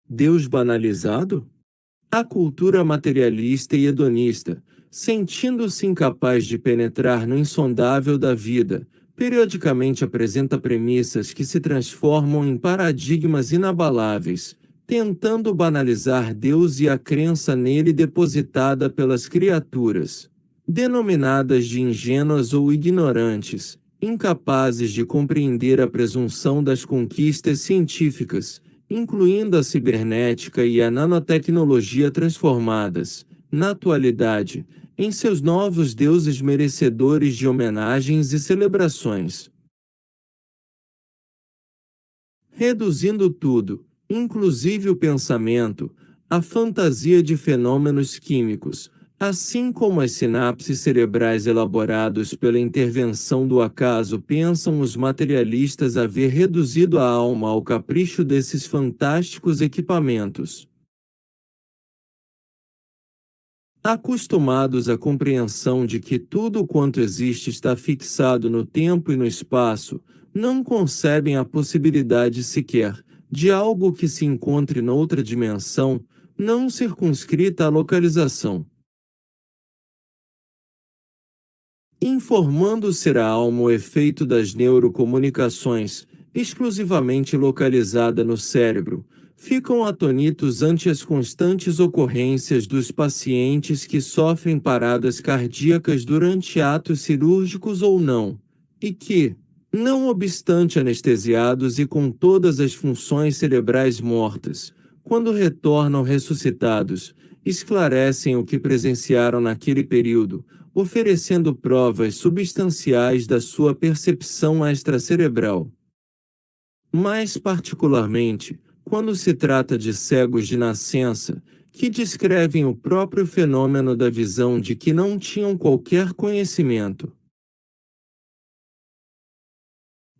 Deus banalizado? A cultura materialista e hedonista, sentindo-se incapaz de penetrar no insondável da vida, periodicamente apresenta premissas que se transformam em paradigmas inabaláveis, tentando banalizar Deus e a crença nele depositada pelas criaturas, denominadas de ingênuas ou ignorantes, incapazes de compreender a presunção das conquistas científicas, incluindo a cibernética e a nanotecnologia transformadas, na atualidade, em seus novos deuses merecedores de homenagens e celebrações. Reduzindo tudo, inclusive o pensamento, à fantasia de fenômenos químicos, assim como as sinapses cerebrais elaborados pela intervenção do acaso, pensam os materialistas haver reduzido a alma ao capricho desses fantásticos equipamentos. Acostumados à compreensão de que tudo quanto existe está fixado no tempo e no espaço, não concebem a possibilidade sequer de algo que se encontre noutra dimensão, não circunscrita à localização. Informando ser a alma o efeito das neurocomunicações, exclusivamente localizada no cérebro, ficam atonitos ante as constantes ocorrências dos pacientes que sofrem paradas cardíacas durante atos cirúrgicos ou não, e que, não obstante anestesiados e com todas as funções cerebrais mortas, quando retornam ressuscitados, esclarecem o que presenciaram naquele período, oferecendo provas substanciais da sua percepção extracerebral. Mais particularmente, quando se trata de cegos de nascença, que descrevem o próprio fenômeno da visão de que não tinham qualquer conhecimento.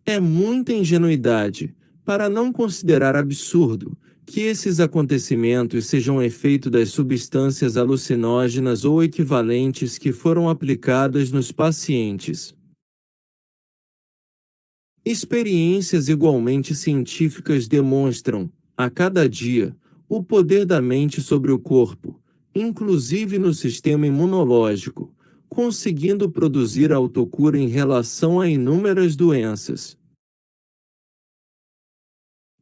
É muita ingenuidade, para não considerar absurdo, que esses acontecimentos sejam efeito das substâncias alucinógenas ou equivalentes que foram aplicadas nos pacientes. Experiências igualmente científicas demonstram, a cada dia, o poder da mente sobre o corpo, inclusive no sistema imunológico, conseguindo produzir autocura em relação a inúmeras doenças.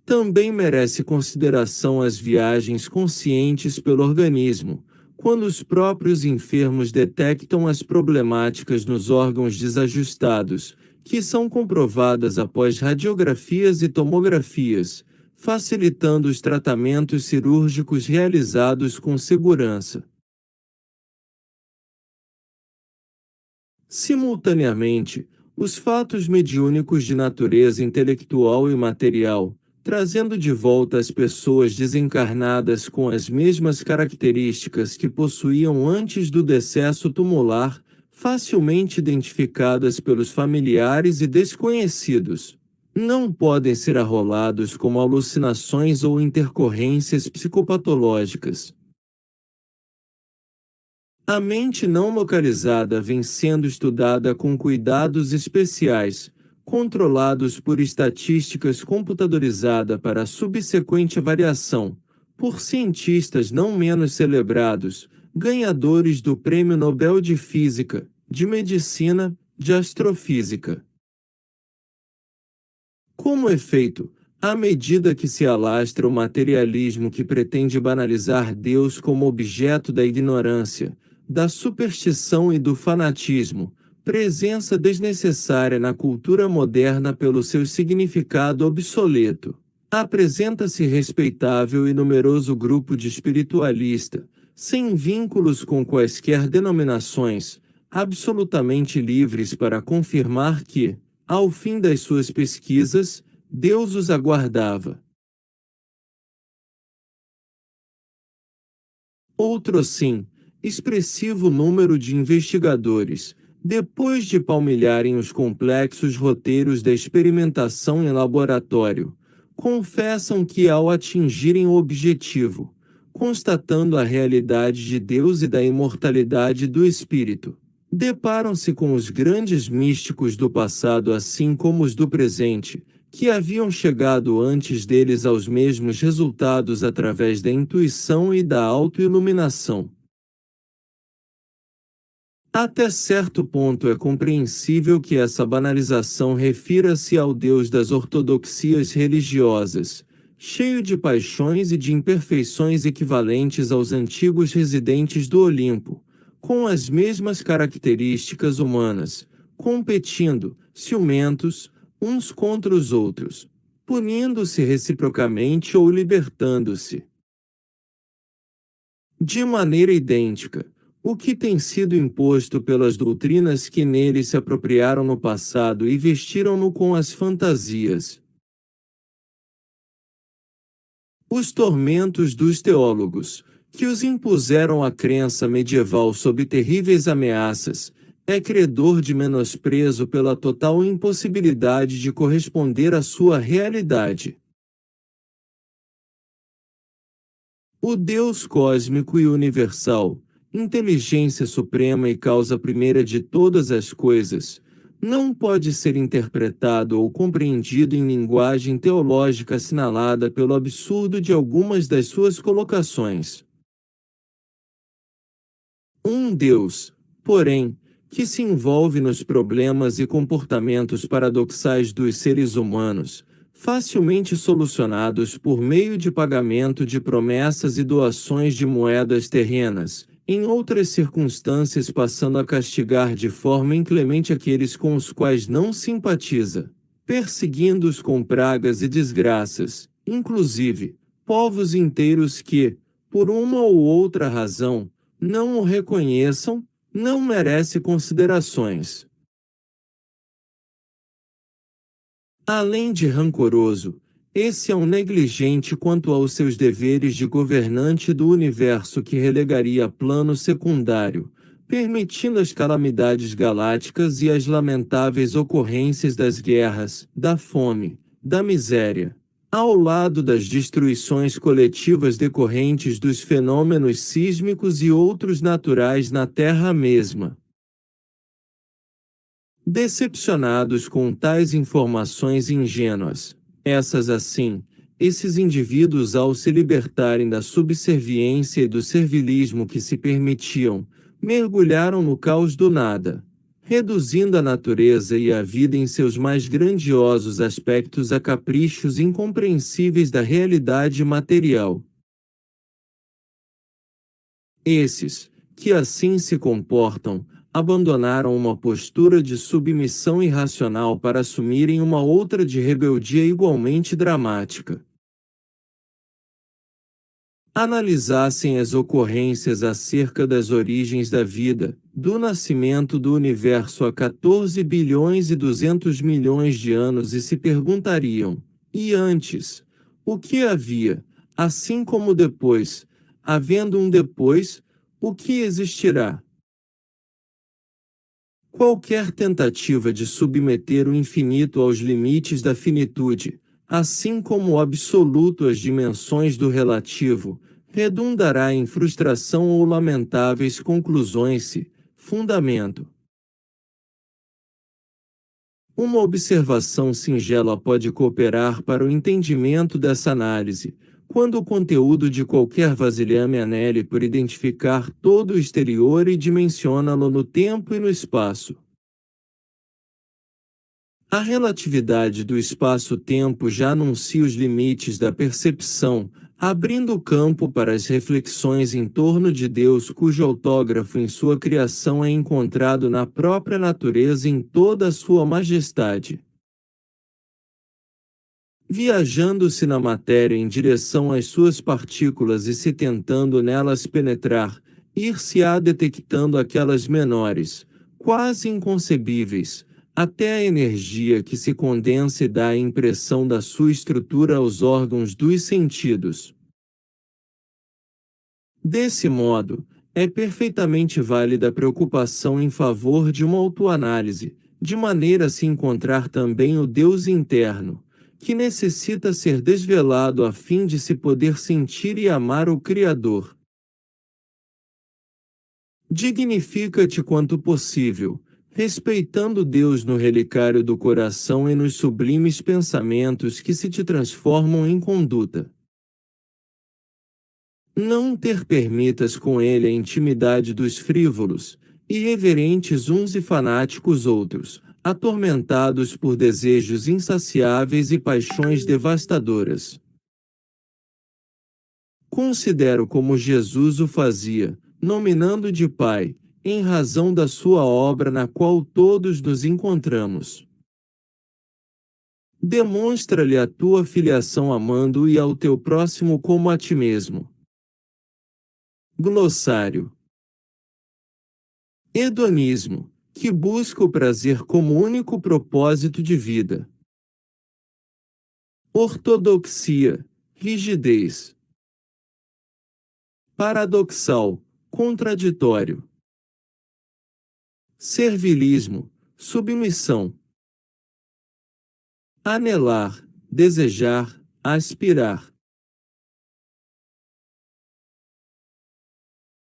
Também merece consideração as viagens conscientes pelo organismo, quando os próprios enfermos detectam as problemáticas nos órgãos desajustados, que são comprovadas após radiografias e tomografias, facilitando os tratamentos cirúrgicos realizados com segurança. Simultaneamente, os fatos mediúnicos de natureza intelectual e material, trazendo de volta as pessoas desencarnadas com as mesmas características que possuíam antes do decesso tumular, facilmente identificadas pelos familiares e desconhecidos, não podem ser arrolados como alucinações ou intercorrências psicopatológicas. A mente não localizada vem sendo estudada com cuidados especiais, controlados por estatísticas computadorizadas para a subsequente avaliação, por cientistas não menos celebrados, ganhadores do Prêmio Nobel de Física, de Medicina, de Astrofísica. Como efeito, à medida que se alastra o materialismo que pretende banalizar Deus como objeto da ignorância, da superstição e do fanatismo, presença desnecessária na cultura moderna pelo seu significado obsoleto, apresenta-se respeitável e numeroso grupo de espiritualista, sem vínculos com quaisquer denominações, absolutamente livres para confirmar que, ao fim das suas pesquisas, Deus os aguardava. Outro assim, expressivo número de investigadores, depois de palmilharem os complexos roteiros da experimentação em laboratório, confessam que ao atingirem o objetivo, constatando a realidade de Deus e da imortalidade do espírito, deparam-se com os grandes místicos do passado assim como os do presente, que haviam chegado antes deles aos mesmos resultados através da intuição e da autoiluminação. Até certo ponto é compreensível que essa banalização refira-se ao Deus das ortodoxias religiosas, cheio de paixões e de imperfeições equivalentes aos antigos residentes do Olimpo, com as mesmas características humanas, competindo, ciumentos, uns contra os outros, punindo-se reciprocamente ou libertando-se de maneira idêntica, o que tem sido imposto pelas doutrinas que nele se apropriaram no passado e vestiram-no com as fantasias. Os tormentos dos teólogos, que os impuseram a crença medieval sob terríveis ameaças, é credor de menosprezo pela total impossibilidade de corresponder à sua realidade. O Deus cósmico e universal, inteligência suprema e causa primeira de todas as coisas, não pode ser interpretado ou compreendido em linguagem teológica assinalada pelo absurdo de algumas das suas colocações. Um Deus, porém, que se envolve nos problemas e comportamentos paradoxais dos seres humanos, facilmente solucionados por meio de pagamento de promessas e doações de moedas terrenas, em outras circunstâncias passando a castigar de forma inclemente aqueles com os quais não simpatiza, perseguindo-os com pragas e desgraças, inclusive, povos inteiros que, por uma ou outra razão, não o reconheçam, não merece considerações. Além de rancoroso, esse é um negligente quanto aos seus deveres de governante do universo que relegaria a plano secundário, permitindo as calamidades galácticas e as lamentáveis ocorrências das guerras, da fome, da miséria, ao lado das destruições coletivas decorrentes dos fenômenos sísmicos e outros naturais na Terra mesma. Decepcionados com tais informações ingênuas, esses indivíduos, ao se libertarem da subserviência e do servilismo que se permitiam, mergulharam no caos do nada, reduzindo a natureza e a vida em seus mais grandiosos aspectos a caprichos incompreensíveis da realidade material. Esses, que assim se comportam, abandonaram uma postura de submissão irracional para assumirem uma outra de rebeldia igualmente dramática. Analisassem as ocorrências acerca das origens da vida, do nascimento do universo há 14 bilhões e 200 milhões de anos e se perguntariam, e antes, o que havia, assim como depois, havendo um depois, o que existirá? Qualquer tentativa de submeter o infinito aos limites da finitude, assim como o absoluto às dimensões do relativo, redundará em frustração ou lamentáveis conclusões se fundamento. Uma observação singela pode cooperar para o entendimento dessa análise, quando o conteúdo de qualquer vasilhame anele por identificar todo o exterior e dimensiona-lo no tempo e no espaço. A relatividade do espaço-tempo já anuncia os limites da percepção, abrindo o campo para as reflexões em torno de Deus, cujo autógrafo em sua criação é encontrado na própria natureza em toda a sua majestade. Viajando-se na matéria em direção às suas partículas e se tentando nelas penetrar, ir-se-á detectando aquelas menores, quase inconcebíveis, até a energia que se condensa e dá a impressão da sua estrutura aos órgãos dos sentidos. Desse modo, é perfeitamente válida a preocupação em favor de uma autoanálise, de maneira a se encontrar também o Deus interno, que necessita ser desvelado a fim de se poder sentir e amar o Criador. Dignifica-te quanto possível, respeitando Deus no relicário do coração e nos sublimes pensamentos que se te transformam em conduta. Não ter permitas com ele a intimidade dos frívolos, irreverentes uns e fanáticos outros, atormentados por desejos insaciáveis e paixões devastadoras. Considero como Jesus o fazia, nominando de Pai, em razão da sua obra na qual todos nos encontramos. Demonstra-lhe a tua filiação amando e ao teu próximo como a ti mesmo. Glossário. Hedonismo, que busca o prazer como único propósito de vida. Ortodoxia, rigidez. Paradoxal, contraditório. Servilismo, submissão. Anelar, desejar, aspirar.